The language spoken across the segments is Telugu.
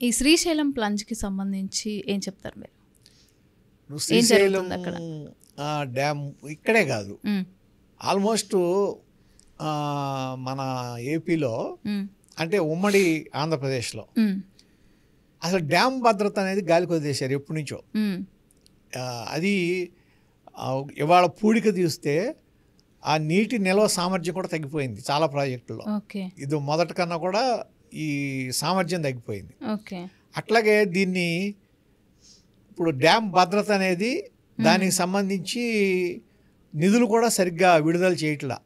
ఈ శ్రీశైలం ప్లంజ్కి సంబంధించి ఏం చెప్తారు మీరు? శ్రీశైలం డ్యామ్ ఇక్కడే కాదు, ఆల్మోస్ట్ మన ఏపీలో అంటే ఉమ్మడి ఆంధ్రప్రదేశ్లో అసలు డ్యామ్ భద్రత అనేది గాలికి వదిలేశారు ఎప్పటి నుంచో. అది ఇవాళ పూడిక తీస్తే ఆ నీటి నిల్వ సామర్థ్యం కూడా తగ్గిపోయింది చాలా ప్రాజెక్టుల్లో. ఇది మొదటి కన్నా కూడా ఈ సామర్థ్యం తగ్గిపోయింది. అట్లాగే దీన్ని ఇప్పుడు డ్యామ్ భద్రత అనేది దానికి సంబంధించి నిధులు కూడా సరిగ్గా విడుదల చేయట్లా.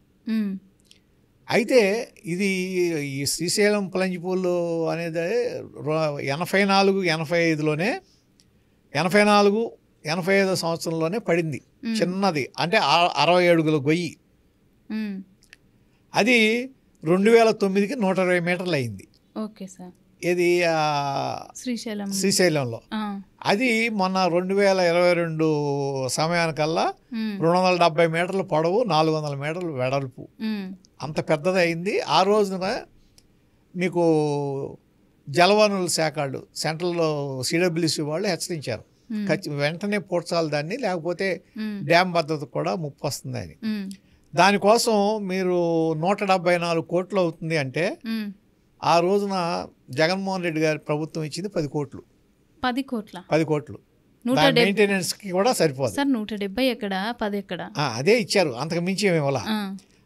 అయితే ఇది ఈ శ్రీశైలం ప్లంజ్ పూల్ అనేది 84-85లోనే 84-85 సంవత్సరంలోనే పడింది. చిన్నది అంటే 60 అడుగుల గొయ్యి. అది 2009కి 120 మీటర్లు అయింది. ఇది శ్రీశైలంలో. అది మొన్న 2022 సమయానికల్లా 270 మీటర్ల పొడవు, 400 మీటర్లు వెడల్పు, అంత పెద్దది అయింది. ఆ రోజున మీకు జలవనరుల శాఖ సెంట్రల్లో సిడబ్ల్యూసి వాళ్ళు హెచ్చరించారు, వెంటనే పూడ్చాలి దాన్ని, లేకపోతే డ్యామ్ భద్రత కూడా ముప్పు వస్తుంది అని. దానికోసం మీరు 174 కోట్లు అవుతుంది అంటే ఆ రోజున జగన్మోహన్ రెడ్డి గారి ప్రభుత్వం ఇచ్చింది 10 కోట్లు. 10 కోట్లు మెయింటెనెన్స్ కి కూడా సరిపోదు. 170 ఎక్కడ 10 ఎక్కడ అదే ఇచ్చారు, అంతకు మించి ఏమి ఇవ్వాల.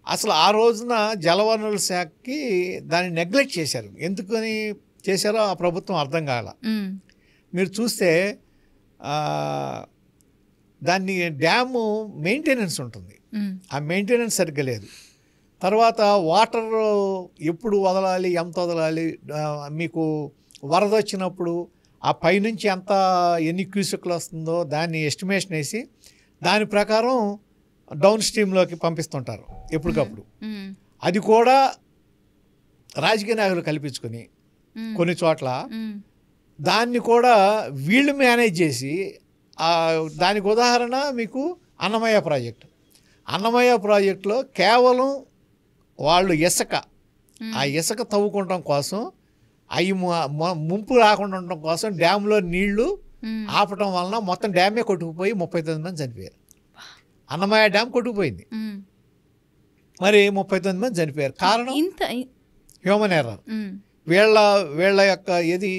అసలు ఆ రోజున జలవనరుల శాఖకి దాన్ని నెగ్లెక్ట్ చేశారు. ఎందుకని చేశారో ఆ ప్రభుత్వం అర్థం కాల. మీరు చూస్తే దాన్ని డ్యాము మెయింటెనెన్స్ ఉంటుంది, ఆ మెయింటెనెన్స్ సరిగ్గా లేదు. తర్వాత వాటర్ ఎప్పుడు వదలాలి, ఎంత వదలాలి, మీకు వరద వచ్చినప్పుడు ఆ పైనుంచి ఎన్ని క్యూసెక్లు వస్తుందో దాన్ని ఎస్టిమేషన్ వేసి దాని ప్రకారం డౌన్ స్ట్రీమ్లోకి పంపిస్తుంటారు ఎప్పటికప్పుడు. అది కూడా రాజకీయ నాయకులు కల్పించుకొని కొన్ని చోట్ల దాన్ని కూడా వీళ్ళు మేనేజ్ చేసి, దానికి ఉదాహరణ మీకు అన్నమయ్య ప్రాజెక్టు. అన్నమయ్య ప్రాజెక్టులో కేవలం వాళ్ళు ఆ ఇసుక తవ్వుకోవడం కోసం, అవి ముంపు రాకుండా ఉండటం కోసం డ్యామ్లో నీళ్లు ఆపటం వలన మొత్తం డ్యామే కొట్టుకుపోయి 39 మంది చనిపోయారు. అన్నమయ్య డ్యామ్ కొట్టుకుపోయింది, మరి 39 మంది చనిపోయారు. కారణం హ్యూమన్ ఎర్రర్. వీళ్ళ యొక్క ఇది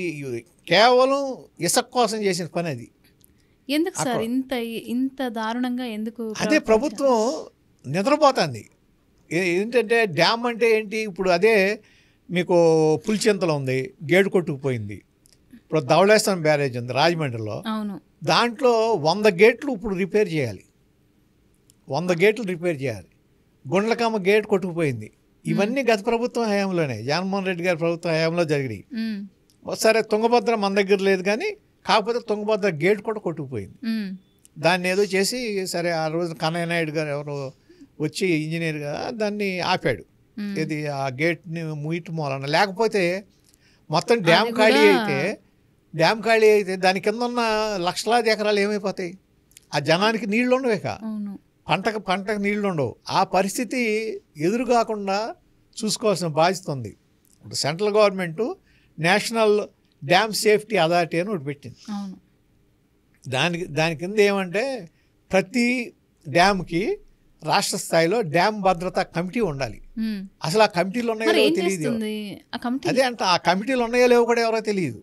కేవలం ఇసుక కోసం చేసిన పని అది. ఎందుకు సార్ ఇంత దారుణంగా ఎందుకు? అదే ప్రభుత్వం నిద్రపోతుంది. ఏంటంటే డ్యామ్ అంటే ఏంటి, ఇప్పుడు అదే మీకు పులిచింతలో ఉంది, గేటు కొట్టుకుపోయింది. ఇప్పుడు ధవళేశ్వరం బ్యారేజ్ ఉంది రాజమండ్రిలో, దాంట్లో 100 గేట్లు ఇప్పుడు రిపేర్ చేయాలి. 100 గేట్లు రిపేర్ చేయాలి. గుండ్లకమ్మ గేట్ కొట్టుకుపోయింది. ఇవన్నీ గత ప్రభుత్వం హయాంలోనే, జగన్మోహన్ రెడ్డి గారి ప్రభుత్వం హయాంలో జరిగినాయి. సరే తుంగభద్ర మన దగ్గర లేదు కానీ, కాకపోతే తుంగభద్ర గేట్ కూడా కొట్టుకుపోయింది. దాన్ని ఏదో చేసి సరే ఆ రోజు కన్నయ్య నాయుడు గారు ఎవరు వచ్చి ఇంజనీర్గా దాన్ని ఆపాడు. ఇది ఆ గేట్ని ముయ్యటం వలన. లేకపోతే మొత్తం డ్యామ్ ఖాళీ అయితే దాని కింద ఉన్న లక్షలాది ఎకరాలు ఏమైపోతాయి? ఆ జనానికి నీళ్లు ఉండవేక, పంటకు నీళ్లు ఉండవు. ఆ పరిస్థితి ఎదురు కాకుండా చూసుకోవాల్సిన బాధ్యత ఉంది. ఇప్పుడు central government national dam safety authority అని ఒకటి పెట్టింది. దాని కింద ఏమంటే ప్రతి డ్యామ్కి రాష్ట్ర స్థాయిలో డ్యామ్ భద్రతా కమిటీ ఉండాలి. అసలు ఆ కమిటీలు ఉన్నాయో లేవో తెలియదు. అదే అంటే ఆ కమిటీలు ఉన్నాయో లేవో కూడా ఎవరో తెలియదు.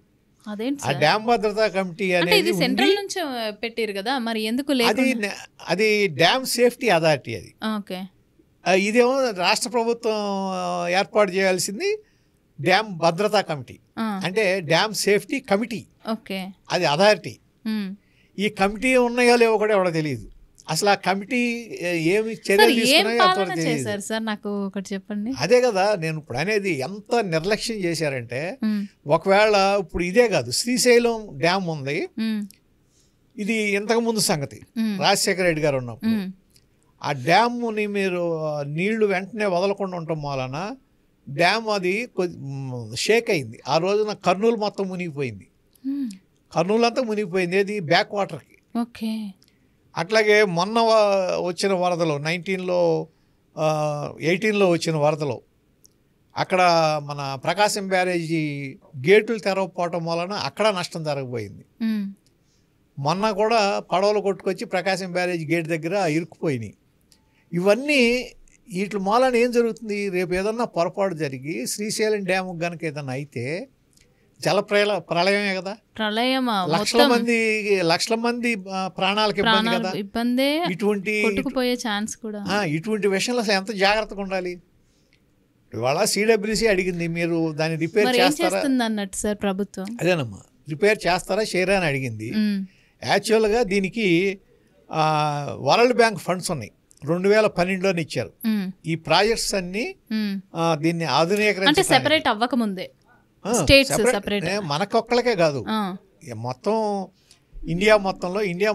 ఆ డ్యామ్ భద్రతా కమిటీ అనేది సెంట్రల్ నుంచి పెట్టారు కదా, మరి ఎందుకు అది డ్యామ్ సేఫ్టీ అథారిటీ. అది ఇదేమో రాష్ట్ర ప్రభుత్వం ఏర్పాటు చేయాల్సింది డ్యామ్ భద్రతా కమిటీ, అంటే డ్యామ్ సేఫ్టీ కమిటీ, అది అథారిటీ. ఈ కమిటీ ఉన్నాయో లేవో కూడా ఎవరో తెలియదు. అసలు ఆ కమిటీ ఏమి చర్యలు తీసుకున్నాయో నాకు ఒకటి చెప్పండి. అదే కదా నేను ఇప్పుడు అనేది, ఎంత నిర్లక్ష్యం చేశారంటే, ఒకవేళ ఇప్పుడు ఇదే కాదు, శ్రీశైలం డ్యామ్ ఉంది, ఇది ఇంతకు ముందు సంగతి రాజశేఖర రెడ్డి గారు ఉన్నప్పుడు. ఆ డ్యామ్ని మీరు నీళ్లు వెంటనే వదలకుండా ఉండటం వలన డ్యామ్ అది షేక్ అయింది. ఆ రోజున కర్నూలు మొత్తం మునిగిపోయింది, కర్నూలు అంతా మునిగిపోయింది. ఏది బ్యాక్ వాటర్కి. అట్లాగే మొన్న వచ్చిన వరదలో 18లో వచ్చిన వరదలో అక్కడ మన ప్రకాశం బ్యారేజీ గేట్లు తెరవకపోవటం వలన అక్కడ నష్టం జరగబోయింది. మొన్న కూడా పడవలు కొట్టుకొచ్చి ప్రకాశం బ్యారేజ్ గేట్ దగ్గర ఇరుక్కుపోయినాయి. ఇవన్నీ వీటి మూలన ఏం జరుగుతుంది, రేపు ఏదన్నా పొరపాటు జరిగి శ్రీశైలం డ్యాము కనుక ఏదన్నా అయితే జల ప్రళయమే కదా, లక్షల మంది ప్రాణాలకు ఇబ్బంది కదా, ఇటువంటి ఛాన్స్ కూడా. ఇటువంటి విషయంలో అసలు ఎంత జాగ్రత్తగా ఉండాలి. ఇవాళ సిడబ్ల్యూసి అడిగింది, మీరు దాన్ని రిపేర్ చేస్తారా అన్నట్టు సార్ ప్రభుత్వం. అదేనమ్మా, రిపేర్ చేస్తారా చేయరా అని అడిగింది. యాక్చువల్గా దీనికి వరల్డ్ బ్యాంక్ ఫండ్స్ ఉన్నాయి, 2012లోనే ఇచ్చారు. ఈ ప్రాజెక్ట్స్ అన్ని దీన్ని ఆధునీకరించి సెపరేట్ అవ్వకముందే మనకొక్కళ్ళకే కాదు, మొత్తం ఇండియా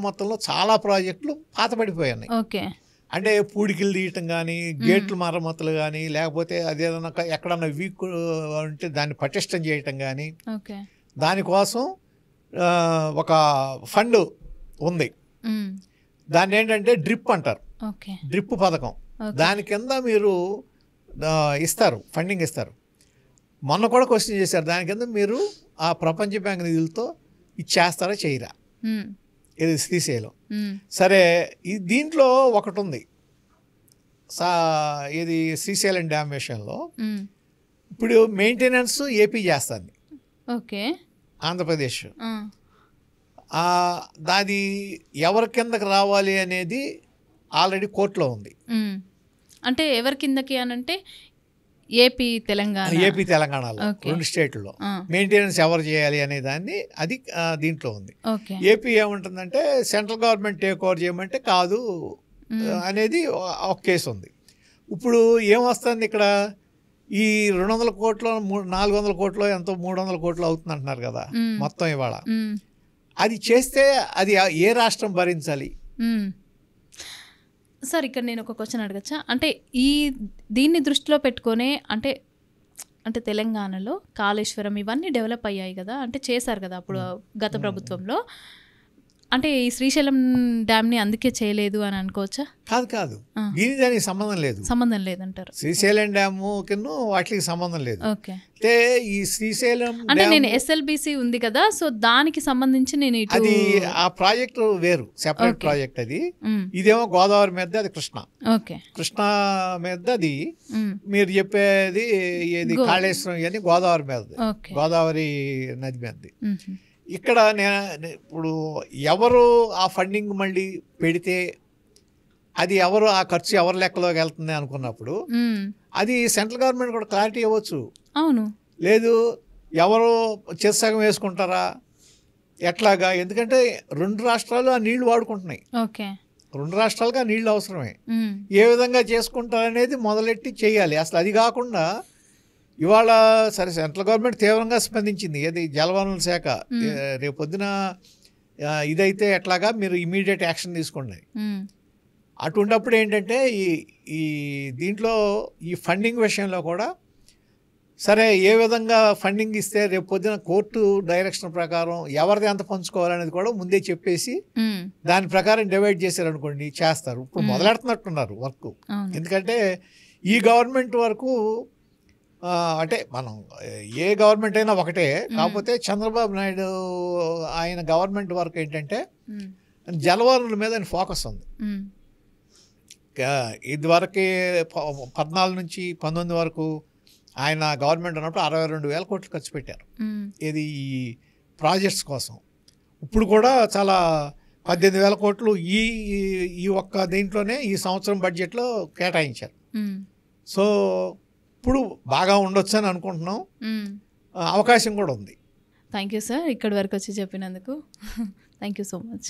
మొత్తంలో చాలా ప్రాజెక్టులు పాతపడిపోయాయి. అంటే పూడికిలు తీయటం కానీ, గేట్లు మరమ్మతులు కానీ, లేకపోతే అదేదన్నా ఎక్కడన్నా వీక్ ఉంటే దాన్ని పటిష్టం చేయటం కానీ, దానికోసం ఒక ఫండ్ ఉంది. దాన్ని ఏంటంటే డ్రిప్ అంటారు, డ్రిప్ పథకం. దాని కింద మీరు ఇస్తారు, ఫండింగ్ ఇస్తారు. మొన్న కూడా క్వశ్చన్ చేశారు, దాని కింద మీరు ఆ ప్రపంచ బ్యాంక్ నిధులతో ఇచ్చేస్తారా చేయరా, ఇది శ్రీశైలం. సరే, దీంట్లో ఒకటి ఉంది, ఇది శ్రీశైలం డ్యామ్ విషయంలో ఇప్పుడు మెయింటెనెన్స్ ఏపీ చేస్తుంది, ఆంధ్రప్రదేశ్. దాది ఎవరి కిందకి రావాలి అనేది ఆల్రెడీ కోర్టులో ఉంది. అంటే ఎవరి కిందకి అనంటే ఏపీ తెలంగాణలో 2 స్టేట్లలో మెయింటెనెన్స్ ఎవరు చేయాలి అనే దాన్ని అది దీంట్లో ఉంది. ఏపీ ఏముంటుందంటే సెంట్రల్ గవర్నమెంట్ టేక్ ఓవర్ చేయమంటే కాదు అనేది ఒక కేసు ఉంది. ఇప్పుడు ఏమొస్తుంది ఇక్కడ, ఈ 200 కోట్లు 400 కోట్లు ఎంతో 300 కోట్లు అవుతుంది అంటున్నారు కదా మొత్తం ఇవాళ. అది చేస్తే అది ఏ రాష్ట్రం భరించాలి సార్? ఇక్కడ నేను ఒక క్వశ్చన్ అడగచ్చా? అంటే దీన్ని దృష్టిలో పెట్టుకొని అంటే తెలంగాణలో కాళేశ్వరం ఇవన్నీ డెవలప్ అయ్యాయి కదా, అంటే చేశారు కదా అప్పుడు గత ప్రభుత్వంలో. అంటే ఈ శ్రీశైలం డ్యామ్ని అందుకే చేయలేదు అని అనుకోవచ్చా? కాదు, దీని దానికి సంబంధం లేదంటారు. శ్రీశైలం డ్యాము కింద వాటికి సంబంధం లేదు. అంటే ఈ శ్రీశైలం అంటే నేను SLBC ఉంది కదా, సో దానికి సంబంధించి నేను అది ఆ ప్రాజెక్ట్ వేరు, సెపరేట్ ప్రాజెక్ట్ అది. ఇదేమో గోదావరి మీద, అది కృష్ణా మీద. అది మీరు చెప్పేది ఏది కాళేశ్వరం అని గోదావరి మీద, గోదావరి నది మీద. ఇక్కడ ఇప్పుడు ఎవరు ఆ ఫండింగ్ మళ్ళీ పెడితే అది ఎవరు, ఆ ఖర్చు ఎవరి లెక్కలోకి వెళ్తుంది అనుకున్నప్పుడు అది సెంట్రల్ గవర్నమెంట్ కూడా క్లారిటీ ఇవ్వచ్చు. అవును, లేదు ఎవరు చెస్సగం వేసుకుంటారా ఎట్లాగా, ఎందుకంటే 2 రాష్ట్రాలు ఆ నీళ్లు వాడుకుంటున్నాయి. 2 రాష్ట్రాలుగా ఆ నీళ్లు అవసరమే. ఏ విధంగా చేసుకుంటారనేది మొదలెట్టి చేయాలి. అసలు అది కాకుండా ఇవాళ సరే సెంట్రల్ గవర్నమెంట్ తీవ్రంగా స్పందించింది, ఏది జలవనరుల శాఖ, రేపొద్దున ఇదైతే ఎట్లాగా మీరు ఇమీడియట్ యాక్షన్ తీసుకోండి. అటువంటిప్పుడు ఏంటంటే ఈ దీంట్లో ఈ ఫండింగ్ విషయంలో కూడా సరే ఏ విధంగా ఫండింగ్ ఇస్తే రేపు పొద్దున కోర్టు డైరెక్షన్ ప్రకారం ఎవరిది ఎంత పంచుకోవాలనేది కూడా ముందే చెప్పేసి దాని ప్రకారం డివైడ్ చేశారనుకోండి చేస్తారు. ఇప్పుడు మొదలెడుతున్నట్టున్నారు వర్క్. ఎందుకంటే ఈ గవర్నమెంట్ వరకు అంటే మనం ఏ గవర్నమెంట్ అయినా ఒకటే, కాకపోతే చంద్రబాబు నాయుడు ఆయన గవర్నమెంట్ వర్క్ ఏంటంటే జలవనరుల మీద ఆయన ఫోకస్ ఉంది. ఇదివరకు 14 నుంచి 19 వరకు ఆయన గవర్నమెంట్ ఉన్నప్పుడు 62,000 కోట్లు ఖర్చు పెట్టారు ఇది ఈ ప్రాజెక్ట్స్ కోసం. ఇప్పుడు కూడా చాలా 18,000 కోట్లు ఈ ఒక్క దీంట్లోనే ఈ సంవత్సరం బడ్జెట్లో కేటాయించారు. సో ఇప్పుడు బాగా ఉండొచ్చు అని అనుకుంటున్నాం, అవకాశం కూడా ఉంది. థ్యాంక్ యూ సార్, ఇక్కడి వరకు వచ్చి చెప్పినందుకు థ్యాంక్ యూ సో మచ్.